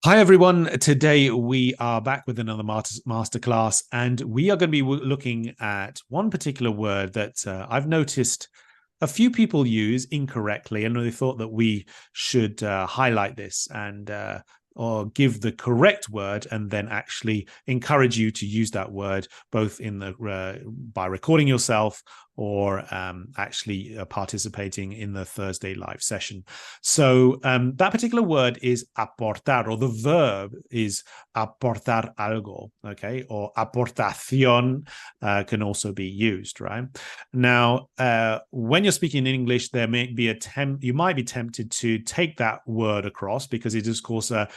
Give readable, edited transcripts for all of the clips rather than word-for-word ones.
Hi everyone. Today we are back with another masterclass, and we are going to be looking at one particular word that I've noticed a few people use incorrectly, and they thought that we should highlight this and or give the correct word, and then actually encourage you to use that word both in the by recording yourself or actually participating in the Thursday live session. So that particular word is aportar, or the verb is aportar algo, okay? Or aportación can also be used, right? Now, when you're speaking in English, there may be you might be tempted to take that word across because it is, of course, a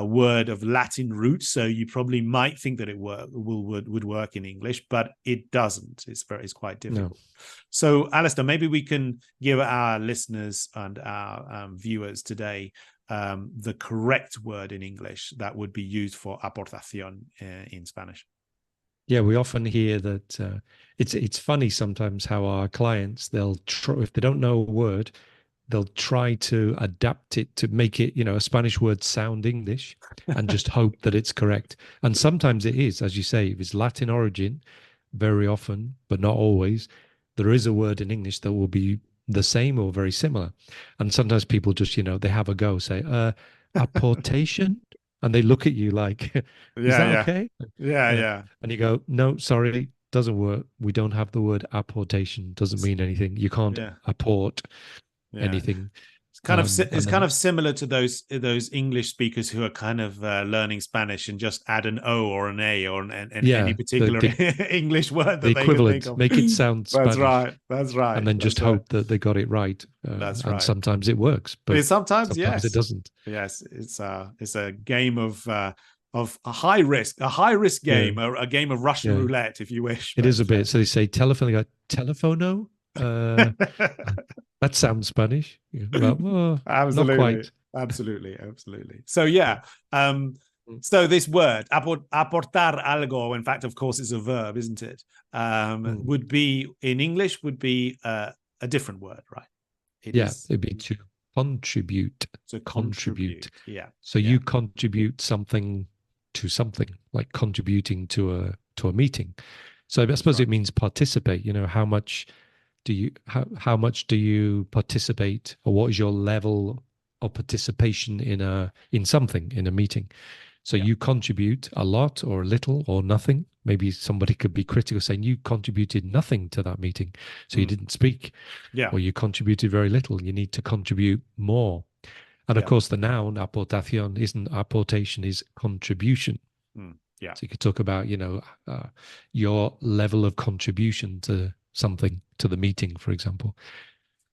word of Latin root. So you probably might think that it would work in English, but it doesn't. It's quite No. difficult. So, Alistair, maybe we can give our listeners and our viewers today the correct word in English that would be used for aportación in Spanish. Yeah, we often hear that it's funny sometimes how our clients, they'll try, if they don't know a word, they'll try to adapt it to make it, a Spanish word sound English and just hope that it's correct. And sometimes it is, as you say, if it's Latin origin, very often, but not always, there is a word in English that will be the same or very similar. And sometimes people just, they have a go, say, apportation, and they look at you like, is Yeah, that yeah, okay? yeah, Yeah. yeah, And you go, no, sorry, doesn't work. We don't have the word apportation. Doesn't mean anything. You can't yeah, apport yeah. anything. It's And kind then, of similar to those English speakers who are kind of learning Spanish and just add an O or an A or any yeah, particular English word the that they can think equivalent, of. make it sound That's Spanish, right. That's and right. then just That's right. hope that they got it right. That's And right. sometimes it works, but Sometimes, sometimes it yes, doesn't. yes. It's a game of a high risk Yeah, game, a game of Russian yeah, roulette, if you wish. it is a bit. So they say telephone, they go, telefono? Uh, that sounds Spanish. Yeah, well, not Absolutely, quite. absolutely. So yeah, um, Mm. so this word aportar algo, in fact, of course, it's a verb, isn't it? Mm. Would be in English would be a different word, right? It Yeah, is it'd be to contribute, to contribute. contribute. Yeah, So yeah, you contribute something to something, like contributing to a meeting. So I that's suppose right. it means participate. How much do you participate, or what is your level of participation in something, in a meeting? So Yeah, you contribute a lot or a little or nothing. Maybe somebody could be critical, saying you contributed nothing to that meeting, so you mm. didn't speak, Yeah, or you contributed very little. You need to contribute more. And of yeah, course, the noun aportación isn't apportation, is contribution. yeah, So you could talk about, your level of contribution to something, to the meeting, for example.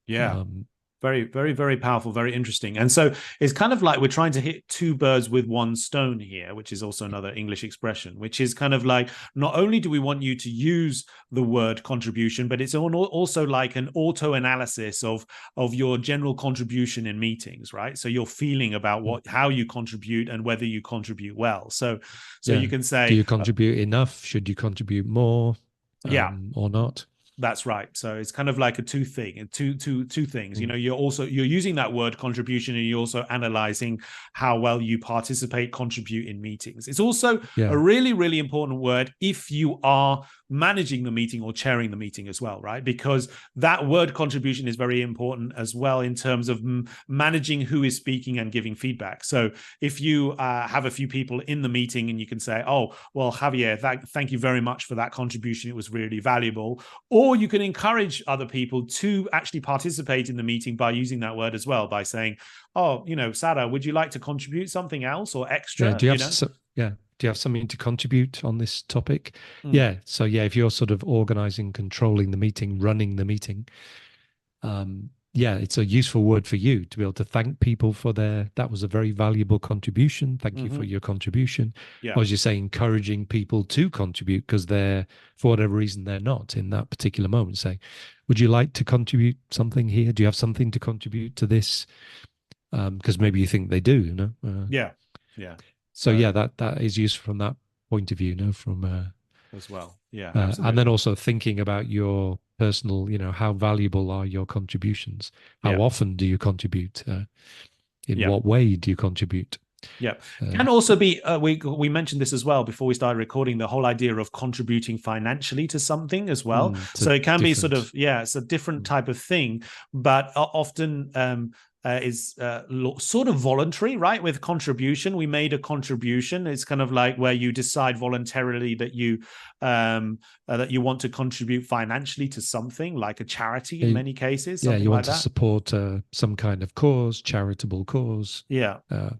yeah. Um, Very powerful, very interesting. And so it's kind of like we're trying to hit two birds with one stone here, which is also another English expression, which is kind of like not only do we want you to use the word contribution, but it's also like an auto analysis of your general contribution in meetings, right? So you're feeling about how you contribute and whether you contribute well. So you yeah. can Do say, you contribute enough? Should you contribute more, yeah, or not? that's right. So it's kind of like a two things. You know, Mm. you're using that word contribution, and you're also analyzing how well you participate, contribute in meetings. It's also a Yeah. really important word if you are managing the meeting or chairing the meeting as well, right? Because that word contribution is very important as well in terms of managing who is speaking and giving feedback. So if you have a few people in the meeting and you can say, oh, well, Javier, thank you very much for that contribution. It was really valuable. Or you can encourage other people to actually participate in the meeting by using that word as well, by saying, oh, Sarah, would you like to contribute something else or Yeah. extra, Yeah. Do you have something to contribute on this topic? Mm. Yeah. So yeah, if you're sort of organizing, controlling the meeting, running the meeting, yeah, it's a useful word for you to be able to thank people for that was a very valuable contribution. Thank you for Mm-hmm. your contribution. Yeah. Or as you say, encouraging people to contribute because for whatever reason, they're not in that particular moment. Say, would you like to contribute something here? Do you have something to contribute to this? Because maybe you think they do, Yeah. Yeah. so So yeah, that is useful from that point of view, from as well. Yeah, and then absolutely. also thinking about your personal, how valuable are your contributions? How Yeah. often do you contribute? In Yeah. what way do you contribute? Yeah, Uh, can also be. We mentioned this as well before we started recording. The whole idea of contributing financially to something as well. to So it can be sort of different. it's a different Mm. type of thing, but often is sort of voluntary, right? With contribution, we made a contribution. It's kind of like where you decide voluntarily that you want to contribute financially to something, like a charity in Yeah, many cases, yeah, something you want like to that. support some kind of cause, charitable cause. Yeah, Uh,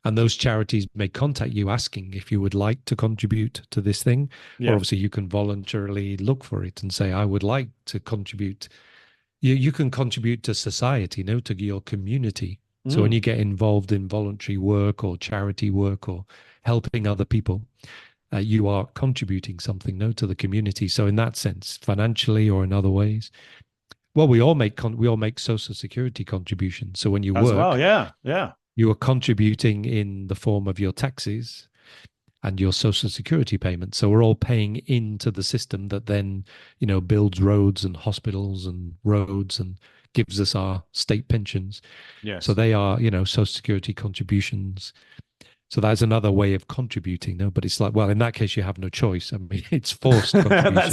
and those charities may contact you asking if you would like to contribute to this thing, or yeah, obviously you can voluntarily look for it and say, I would like to contribute. You can contribute to society, to your community. So when mm, you get involved in voluntary work or charity work or helping other people, you are contributing something, to the community. So in that sense, financially or in other ways, well, we all make social security contributions. So when you as well. work, Yeah, yeah, you are contributing in the form of your taxes and your social security payment. So we're all paying into the system that then, builds roads and hospitals and roads and gives us our state pensions. So yes. they are, social security contributions. So that's another way of contributing, no? But it's like, well, in that case, you have no choice. I mean, it's forced That's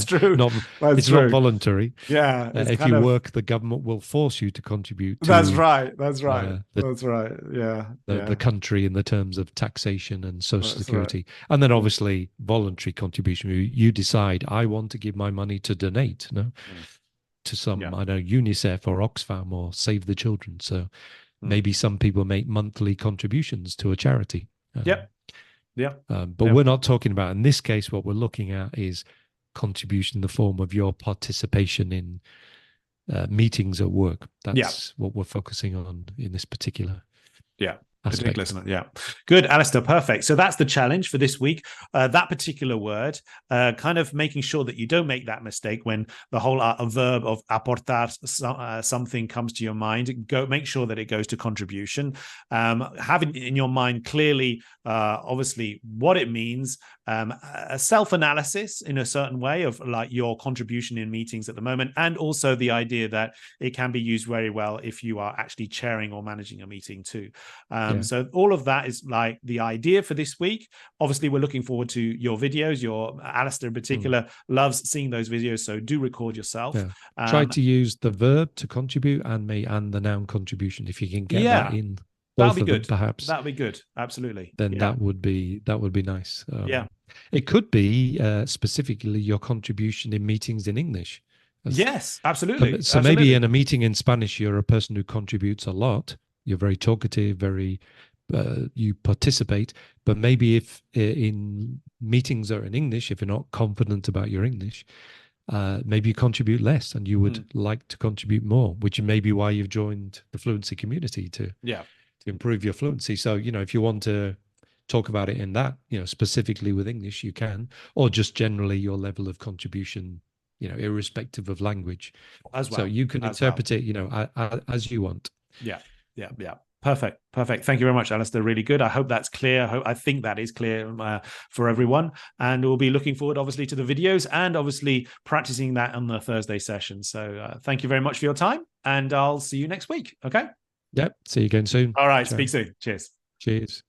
contribution, true. not That's it's not true. voluntary. Yeah, it's If kind you of work, the government will force you to contribute that's to right. That's right. uh, the That's right. Yeah, the yeah. country in the terms of taxation and social That's right. security, and then Mm, obviously voluntary contribution. You decide, I want to give my money to donate, mm, to some, yeah. I know, UNICEF or Oxfam or Save the Children. So Mm. maybe some people make monthly contributions to a charity. Yep. Yep. But Yep. we're not talking about, in this case, what we're looking at is contribution in the form of your participation in meetings at work. Yeah. That's what we're focusing on in this particular Yeah. Particular, aspect. isn't it? Yeah. Good, Alistair. Perfect. So that's the challenge for this week. That particular word, kind of making sure that you don't make that mistake when the whole verb of aportar something comes to your mind. Go make sure that it goes to contribution. Having in your mind clearly, obviously, what it means. A self-analysis in a certain way of like your contribution in meetings at the moment, and also the idea that it can be used very well if you are actually chairing or managing a meeting too. Yeah. So all of that is like the idea for this week. Obviously, we're looking forward to your videos. Your Alistair in Mm. particular loves seeing those videos, so do record yourself. Yeah. Try Um, to use the verb to contribute and the noun contribution. If you can get that yeah, in that'll both be of them, good. perhaps, That'll be good. Absolutely. then Yeah. that would be nice. Yeah. It could be specifically your contribution in meetings in English. Yes, So, absolutely. so maybe Absolutely. in a meeting in Spanish, you're a person who contributes a lot. You're very talkative, very you participate. But maybe if in meetings are in English, if you're not confident about your English, maybe you contribute less, and you would Mm, like to contribute more, which may be why you've joined the fluency community yeah. to improve your fluency. So if you want to talk about it in that, specifically with English, you can, or just generally your level of contribution, irrespective of language. As So well. you can As well. interpret it, as you want. Yeah, yeah, yeah. Perfect, perfect. Thank you very much, Alistair. Really good. I hope that's clear. I think that is clear for everyone. And we'll be looking forward, obviously, to the videos and obviously practicing that on the Thursday session. So thank you very much for your time, and I'll see you next week. Okay. Yep. See you again soon. All right. Ciao. Speak soon. Cheers. Cheers.